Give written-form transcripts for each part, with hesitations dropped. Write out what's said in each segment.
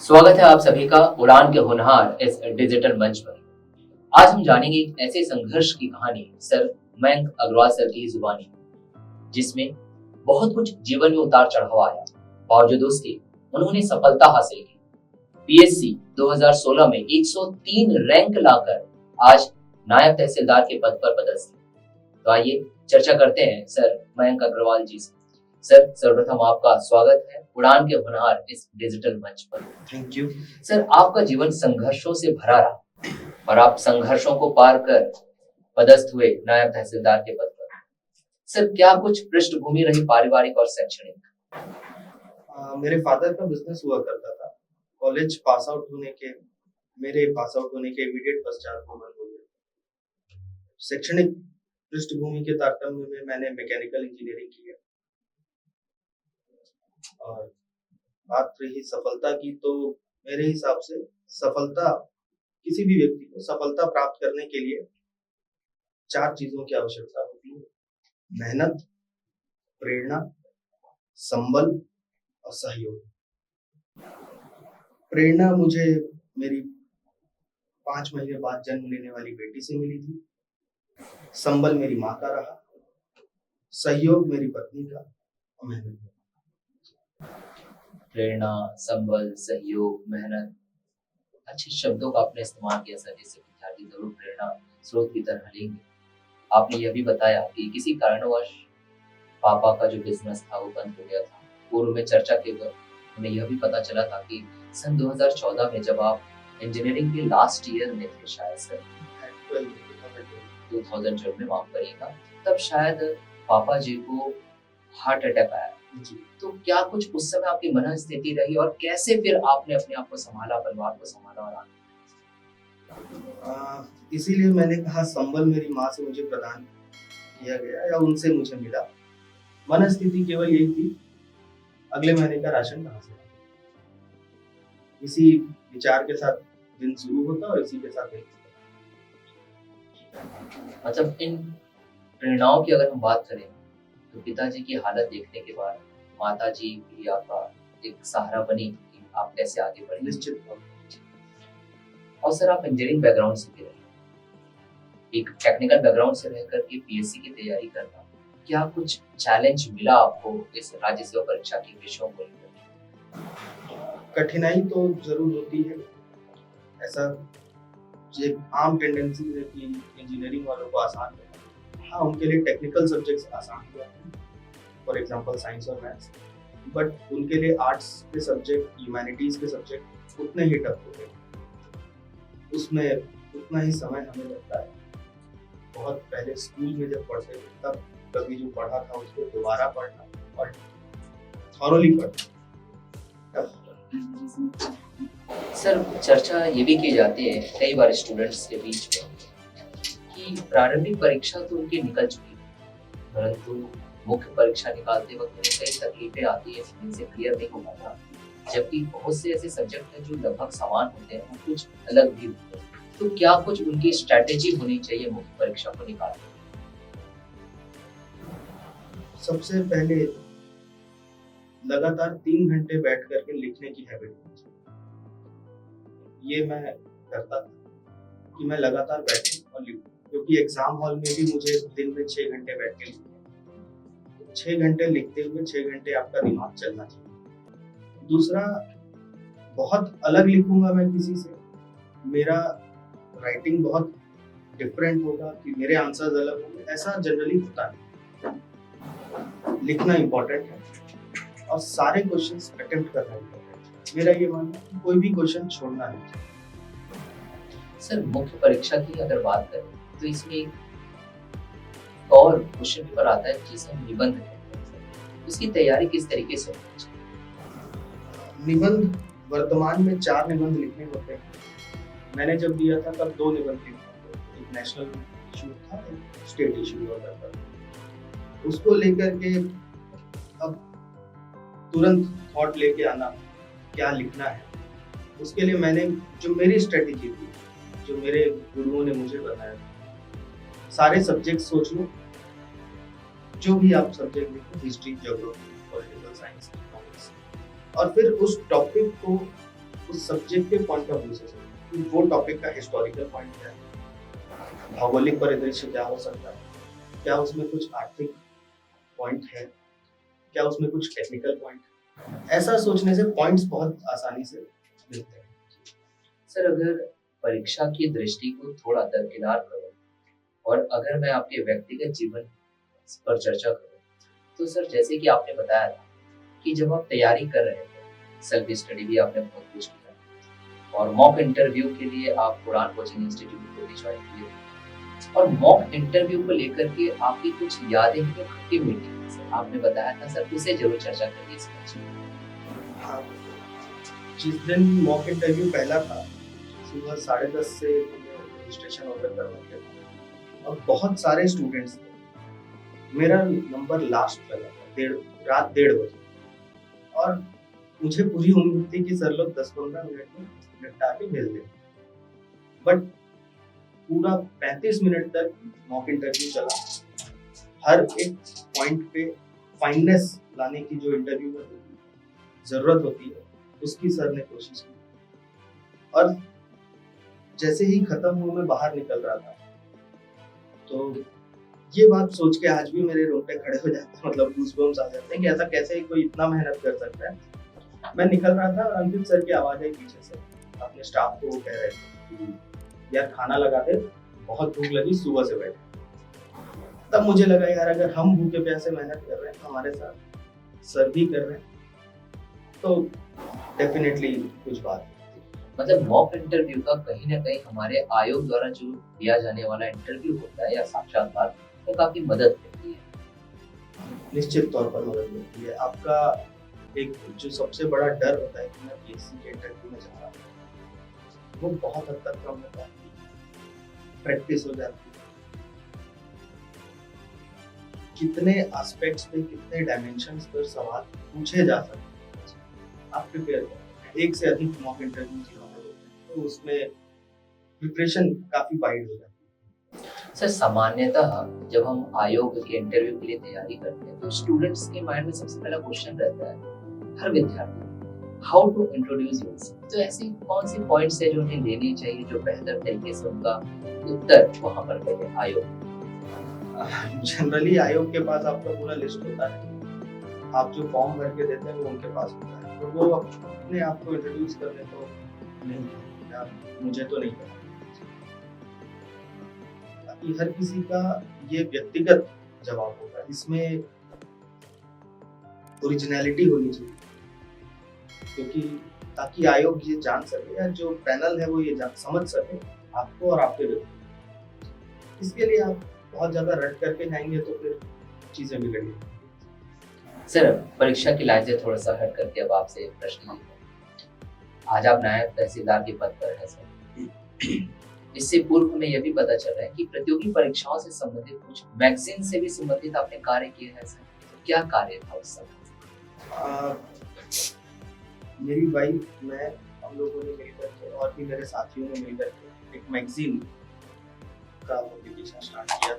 स्वागत है आप सभी का उड़ान के होनहार इस डिजिटल मंच पर। आज हम जानेंगे एक ऐसे संघर्ष की कहानी सर मयंक अग्रवाल सर की जुबानी, जिसमें बहुत कुछ जीवन में उतार चढ़ाव आया। बावजूद उसके उन्होंने सफलता हासिल की। पीएससी 2016 में 103 रैंक लाकर आज नायब तहसीलदार के पद पर पदस्थ। तो आइए चर्चा करते हैं सर मयंक अग्रवाल जी से। सर, सर्वप्रथम आपका स्वागत है उड़ान के होनहार इस डिजिटल मंच पर। Thank you. सर, आपका जीवन संघर्षों से भरा रहा और आप संघर्षों को पार कर पदस्थ हुए नायब तहसीलदार के पद पर। सर, क्या कुछ पृष्ठभूमि रही पारिवारिक और शैक्षणिक? मेरे फादर का बिजनेस हुआ करता था। कॉलेज पास आउट होने के मेरे पास आउट होने के इमीडिएट पश्चात वो बंद हो गया। शैक्षणिक पृष्ठभूमि के तारतम्य में मैंने मैकेनिकल इंजीनियरिंग की है। और बात रही सफलता की, तो मेरे हिसाब से सफलता, किसी भी व्यक्ति को सफलता प्राप्त करने के लिए 4 चीजों की आवश्यकता होती है: मेहनत, प्रेरणा, संबल और सहयोग। प्रेरणा मुझे मेरी 5 महीने बाद जन्म लेने वाली बेटी से मिली थी। संबल मेरी माँ का रहा। सहयोग मेरी पत्नी का और मेहनत का। प्रेरणा, संबल, सहयोग, मेहनत, अच्छे शब्दों का आपने इस्तेमाल किया सर, जिससे विद्यार्थी जरूर प्रेरणा स्रोत की तरह लेंगे। आपने यह भी बताया कि किसी कारणवश पापा का जो बिजनेस था वो बंद हो गया था। पूर्व में चर्चा के वक्त हमें यह भी पता चला था कि सन 2014 में जब आप इंजीनियरिंग के लास्ट ईयर में थे, शायद सर 2012 में, माफ करिएगा, तब शायद पापा जी को हार्ट अटैक आया। तो क्या कुछ उस समय आपकी मन स्थिति रही और कैसे फिर आपने अपने आप को संभाला, परिवार को संभाला और इसीलिए मैंने कहा संबल मेरी माँ से मुझे प्रदान किया गया या उनसे मुझे मिला। मन स्थिति केवल यही थी, अगले महीने का राशन कहाँ से? इसी विचार के साथ दिन शुरू होता और इसी के साथ दिन। मतलब इन प्रेरणाओं की अगर हम बात करें तो पिताजी की हालत देखने के बाद माताजी भी आपका एक सहारा बनी कि आप कैसे आगे बढ़े। निश्चित। और सर, आप इंजीनियरिंग बैकग्राउंड से भी रहे, एक टेक्निकल बैकग्राउंड से रहकर के पीएससी की तैयारी करना, क्या कुछ चैलेंज मिला आपको इस राज्य सेवा परीक्षा के विषयों को लेकर? कठिनाई तो जरूर होती है। ऐसा एक आम टेंडेंसी है कि इंजीनियरिंग वालों को आसान है। हाँ, उनके लिए टेक्निकल सब्जेक्ट्स आसान हुआ है, फॉर एग्जांपल साइंस और मैथ्स, बट उनके लिए आर्ट्स के सब्जेक्ट, ह्यूमैनिटीज के सब्जेक्ट उतने ही टफ होते हैं। उसमें उतना ही समय हमें लगता है। बहुत पहले स्कूल में जब पढ़ते थे तब कभी जो पढ़ा था उसको दोबारा पढ़ना और थॉरोली पढ़ना। सर, चर्चा ये भी की जाती है कई बार स्टूडेंट्स के बीच में कि प्रारंभिक परीक्षा तो उनकी निकल चुकी है, परंतु मुख्य परीक्षा निकालते वक्त उन्हें कई तकलीफें आती है, जिनसे क्लियर नहीं हो पाता। जबकि बहुत से ऐसे सब्जेक्ट हैं जो लगभग समान होते हैं और कुछ अलग भी होते हैं। तो क्या कुछ उनकी स्ट्रैटेजी होनी चाहिए मुख्य परीक्षा को निकालने? सबसे पहले लगातार 3 घंटे बैठ करके लिखने की हैबिट होनी चाहिए। ये मैं करता था कि मैं लगातार बैठूं और लिखूं, क्योंकि एग्जाम हॉल में भी मुझे दिन में 6 घंटे बैठ के लिखना। 6 घंटे लिखते हुए 6 घंटे आपका दिमाग चलना चाहिए। दूसरा, बहुत अलग लिखूंगा मैं किसी से, मेरा राइटिंग बहुत डिफरेंट होगा, कि मेरे आंसर्स अलग होंगे, ऐसा जनरली होता है। लिखना इंपॉर्टेंट है और सारे क्वेश्चंस अटेम्प्ट करना इंपॉर्टेंट है। मेरा ये मानना है कि कोई भी क्वेश्चन छोड़ना नहीं। सर, मुख्य परीक्षा की अगर बात करें तो इसमें एक और क्वेश्चन पेपर आता है जिसे हम निबंध कहते हैं। उसकी तैयारी किस तरीके से होनी चाहिए? निबंध, वर्तमान में 4 निबंध लिखने होते हैं। मैंने जब दिया था तब 2 निबंध लिखे, एक नेशनल इशू था, एक स्टेट इशू हुआ करता था। उसको लेकर के अब तुरंत थॉट लेके आना, क्या लिखना है, उसके लिए मैंने जो मेरी स्ट्रेटेजी थी, जो मेरे गुरुओं ने मुझे बताया, सारे सब्जेक्ट सोच लो, जो भी आप सब्जेक्ट लिखो, history, geography, political science, economics, और फिर उस टॉपिक को उस सब्जेक्ट के पॉइंट ऑफ व्यू से सोचें कि वो टॉपिक का हिस्टोरिकल पॉइंट क्या है, भौगोलिक परिदृश्य क्या हो सकता है, क्या उसमें कुछ आर्थिक पॉइंट है, क्या उसमें कुछ टेक्निकल पॉइंट है। ऐसा सोचने से पॉइंट्स बहुत आसानी से मिलते हैं। सर अगर परीक्षा की दृष्टि को थोड़ा दरकिनार करूं और अगर मैं आपके व्यक्तिगत जीवन पर चर्चा करूं, तो सर जैसे कि आपने बताया था कि जब आप तैयारी कर रहे थे, सेल्फ स्टडी भी आपने बहुत कुछ किया और मॉक इंटरव्यू के लिए आप उड़ान कोचिंग इंस्टीट्यूट को भी ज्वाइन किए और मॉक इंटरव्यू को लेकर के आपकी कुछ यादें हैं जो खट्टी मीठी हैं। सर आपने बताया था सर, उसे जरूर चर्चा करिए इस मंच में। हाँ, जिस दिन मॉक इंटरव्यू पहला था, सुबह 10:30 से रजिस्ट्रेशन वगैरह करवाते थे और बहुत सारे स्टूडेंट्स थे। मेरा नंबर लास्ट लगा था, रात 1:30 बजे, और मुझे पूरी उम्मीद थी कि सर लोग 10-15 मिनट में निपटा के भेज दें। बट पूरा 35 मिनट तक मॉक इंटरव्यू चला। हर एक पॉइंट पे फाइननेस लाने की जो इंटरव्यू में जरूरत होती है, उसकी सर ने कोशिश की। और जैसे ही खत्म हुआ, मैं बाहर निकल रहा था, तो ये बात सोच के आज भी मेरे रोंगटे खड़े हो जाते हैं, मतलब गूज़बम्स आ जाते हैं कि ऐसा कैसे कोई इतना मेहनत कर सकता है। मैं निकल रहा था और अंकित सर की आवाज आई पीछे से, अपने स्टाफ को वो कह रहे थे कि यार खाना लगा दे, बहुत भूख लगी, सुबह से बैठे। तब मुझे लगा यार अगर हम भूखे प्यासे मेहनत कर रहे हैं तो हमारे साथ सर भी कर रहे हैं, तो डेफिनेटली कुछ बात। मतलब मॉक इंटरव्यू का कहीं ना कहीं हमारे आयोग द्वारा जो दिया जाने वाला इंटरव्यू होता है या साक्षात्कार, वो काफी मदद करती है। निश्चित तौर पर मदद मिलती है। आपका एक जो सबसे बड़ा डर होता है कि मैं पीएससी के इंटरव्यू में जा रहा हूँ, वो बहुत हद तक कम होता है, प्रैक्टिस हो जाती है। कितने एस्पेक्ट्स पे, कितने डायमेंशंस पर सवाल पूछे जा सकते हैं, आप प्रिपेयर करें। एक से अधिक मॉक इंटरव्यू होते हैं, तो उसमें प्रिपरेशन काफी वाइड हो जाती है। सर सामान्यतः जब हम आयोग के इंटरव्यू के लिए तैयारी करते हैं, तो स्टूडेंट्स के माइंड में सबसे पहला क्वेश्चन रहता है, हर विद्यार्थी, हाउ टू इंट्रोड्यूस योरसेल्फ। तो ऐसी कौन सी पॉइंट्स है जो उन्हें लेनी चाहिए, जो बेहतर तरीके से उनका उत्तर वहां पर दें आयोग। जनरली आयोग के पास आपका पूरा लिस्ट होता है, आप जो फॉर्म भर के देते हैं वो उनके पास होता है, तो वो अपने आप को इंट्रोड्यूस करने तो नहीं, या मुझे तो नहीं पता। बाकी हर किसी का ये व्यक्तिगत जवाब होगा, इसमें ओरिजिनलिटी होनी चाहिए, क्योंकि ताकि आयोग ये जान सके या जो पैनल है वो ये समझ सके आपको और आपके व्यक्ति। इसके लिए आप बहुत ज्यादा रट करके जाएंगे तो फिर चीजें बिगड़ेंगी। सर परीक्षा की लाइन से थोड़ा सा हट करके अब आपसे एक प्रश्न है। आज आप नायब तहसीलदार के पद पर हैं सर। इससे पूर्व में यह भी पता चल रहा है कि प्रतियोगी परीक्षाओं से संबंधित कुछ मैगजीन से भी संबंधित आपने कार्य किए हैं सर। तो क्या कार्य था उस समय? मेरी वाइफ, मैं, हम लोगों ने मिलकर के और भी मेरे साथियों ने मिलकर के एक मैगजीन का पब्लिकेशन स्टार्ट किया।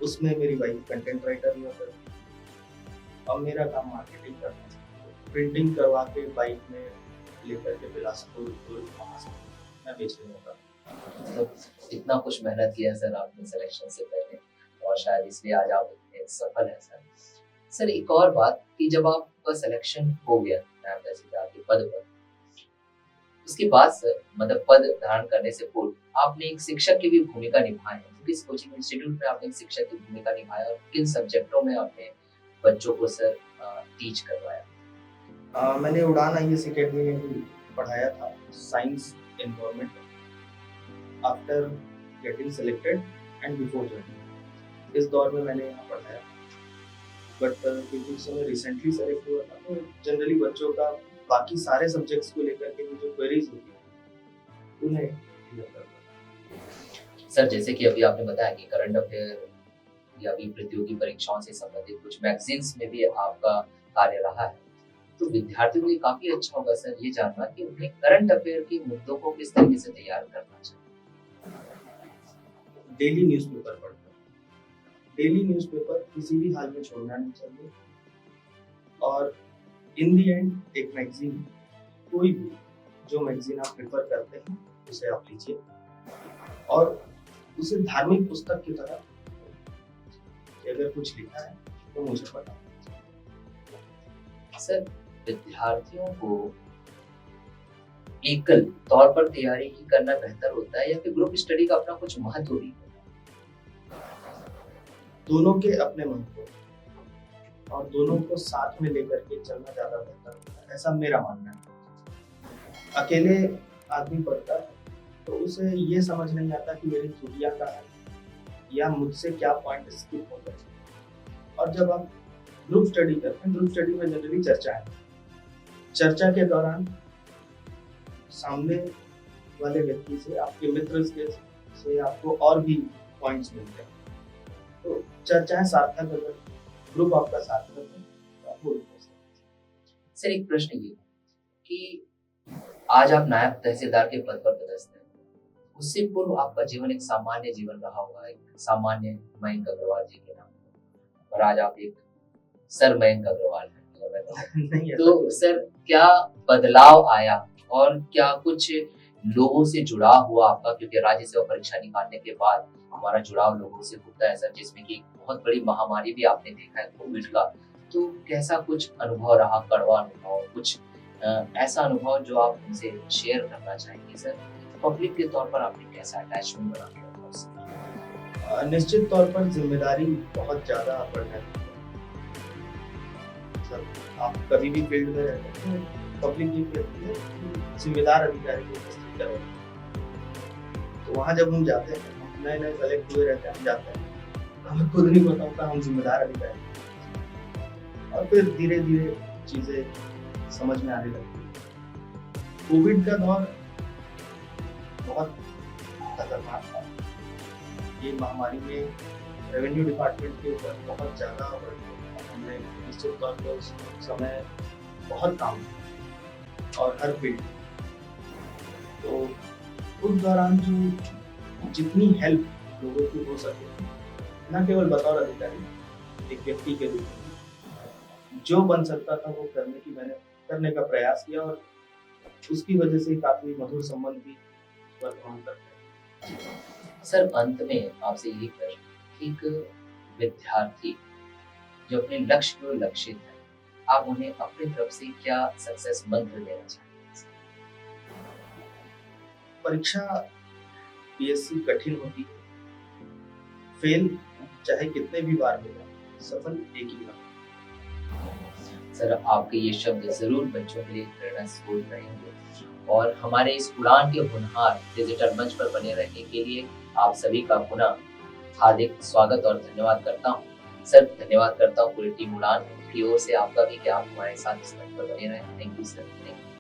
उसमें मेरी वाइफ कंटेंट राइटर हुआ करती और मेरा काम मार्केटिंग करना था। प्रिंटिंग करवा के बाइक में लेकर के बिलासपुर मैं बेचने लगा। तो इतना कुछ मेहनत किया सर आपने सिलेक्शन से पहले, और शायद इसलिए आज आप इतने सफल हैं सर। सर एक और बात कि जब आपका सिलेक्शन हो गया नायब तहसीलदार के पद पर, उसके बाद सर मतलब पद धारण करने से पूर्व आपने एक शिक्षक की भी भूमिका निभाई है। तो किस कोचिंग इंस्टीट्यूट में आपने एक शिक्षक की भूमिका निभाई और किन सब्जेक्टों में आपने बच्चों को सर टीच करवाया? मैंने उड़ान आईएएस एकेडमी में भी पढ़ाया था, science environment, after getting selected and before joining. इस दौर में मैंने यहाँ पढ़ाया, बट क्योंकि उस समय रिसेंटली सेलेक्ट हुआ था, तो जनरली बच्चों का बाकी सारे सब्जेक्ट्स को लेकर के जो क्वेरीज होती है उन्हें क्लियर करना। सर जैसे कि अभी आपने बताया कि करंट अफेयर या भी प्रतियोगी परीक्षाओं से संबंधित कुछ मैगजीन्स में भी आपका कार्य रहा है, तो विद्यार्थियों के लिए काफी अच्छा होगा सर ये जानना कि उन्हें करंट अफेयर के मुद्दों को किस तरीके से तैयार करना चाहिए। डेली न्यूज़पेपर पढ़कर, डेली न्यूज़पेपर किसी भी हाल में छोड़ना नहीं चाहिए, और इन दी एंड एक मैगजीन कोई भी जो मैगजीन आप प्रेफर करते हैं उसे आप लीजिए और उसे धार्मिक पुस्तक की तरह कि अगर कुछ लिखा है तो मुझे पता। सर, विद्यार्थियों को एकल तौर पर तैयारी ही करना बेहतर होता है या फिर ग्रुप स्टडी का अपना कुछ महत्व भी होता दोनों के अपने महत्व हैं और दोनों को साथ में लेकर के चलना ज्यादा बेहतर होता है, ऐसा मेरा मानना है। अकेले आदमी पढ़ता है तो उसे ये समझ नहीं आता कि मेरी त्रुटियां क्या है या मुझसे क्या पॉइंट स्किप हो गए। और जब आप ग्रुप स्टडी करते हैं, ग्रुप स्टडी में जनरली चर्चा है, चर्चा के दौरान सामने वाले व्यक्ति से, आपके मित्र से आपको और भी पॉइंट्स मिलते हैं। तो चर्चाएं सार्थक, अगर ग्रुप आपका सार्थक है तो आप वो कर सकते हैं। सर, एक प्रश्न ये कि आज आप नायब तहसीलदार के पद पर पदस्थ हैं। उससे पूर्व आपका जीवन एक सामान्य जीवन रहा होगा, एक सामान्य मयंक अग्रवाल जी के नाम पर, और आज आप एक सर मयंक अग्रवाल हैं अगर मैं कहूं। नहीं ऐसा तो सर, क्या बदलाव आया और क्या कुछ लोगों से जुड़ाव हुआ आपका, क्योंकि राज्य सेवा परीक्षा निकालने के बाद हमारा जुड़ाव लोगों से होता है सर, जिसमें कि एक बहुत बड़ी महामारी भी आपने देखा है कोविड का। तो कैसा कुछ अनुभव रहा, कड़वा अनुभव, कुछ ऐसा अनुभव जो आप हमसे शेयर करना चाहेंगे सर? पब्लिक के तौर पर आपने कैसा अटैचमेंट बना लिया था उससे? निश्चित तौर पर जिम्मेदारी बहुत ज्यादा बढ़ने लगती है। मतलब आप कभी भी फील्ड में रहते हैं तो पब्लिक ये कहती है कि जिम्मेदार अधिकारी को उपस्थित करो। तो वहाँ जब हम जाते हैं, हम नए नए सेलेक्ट हुए रहते हैं, हम जाते हैं, हमें खुद नहीं पता होता हम जिम्मेदार अधिकारी हैं। और फिर धीरे धीरे चीजें समझ में आने लगती है। कोविड का दौर बहुत खतरनाक था। ये महामारी में रेवेन्यू डिपार्टमेंट के ऊपर बहुत ज्यादा हमने निश्चित तौर पर उस समय बहुत काम किया और हर फील्ड। तो उस दौरान जो जितनी हेल्प लोगों की हो सके, न केवल बतौर अधिकारी, एक व्यक्ति के रूप में जो बन सकता था वो मैंने करने का प्रयास किया और उसकी वजह से काफी मधुर संबंध भी वर्तमान करते हैं। सर, अंत में आपसे यही प्रश्न, एक विद्यार्थी जो अपने लक्ष्य को लक्षित है, आप उन्हें अपनी तरफ से क्या सक्सेस मंत्र देना चाहेंगे? परीक्षा पीएससी कठिन होती है, फेल चाहे कितने भी बार हो जाए, सफल एक ही बार। सर, आपके ये शब्द जरूर बच्चों के लिए प्रेरणा स्रोत रहेंगे और हमारे इस उड़ान के होनहार डिजिटल मंच पर बने रहने के लिए आप सभी का पुनः हार्दिक स्वागत और धन्यवाद करता हूँ। सर, धन्यवाद करता हूँ पूरी टीम उड़ान की ओर से आपका भी कि आप हमारे साथ इस मंच पर बने रहे। Thank you sir, thank you.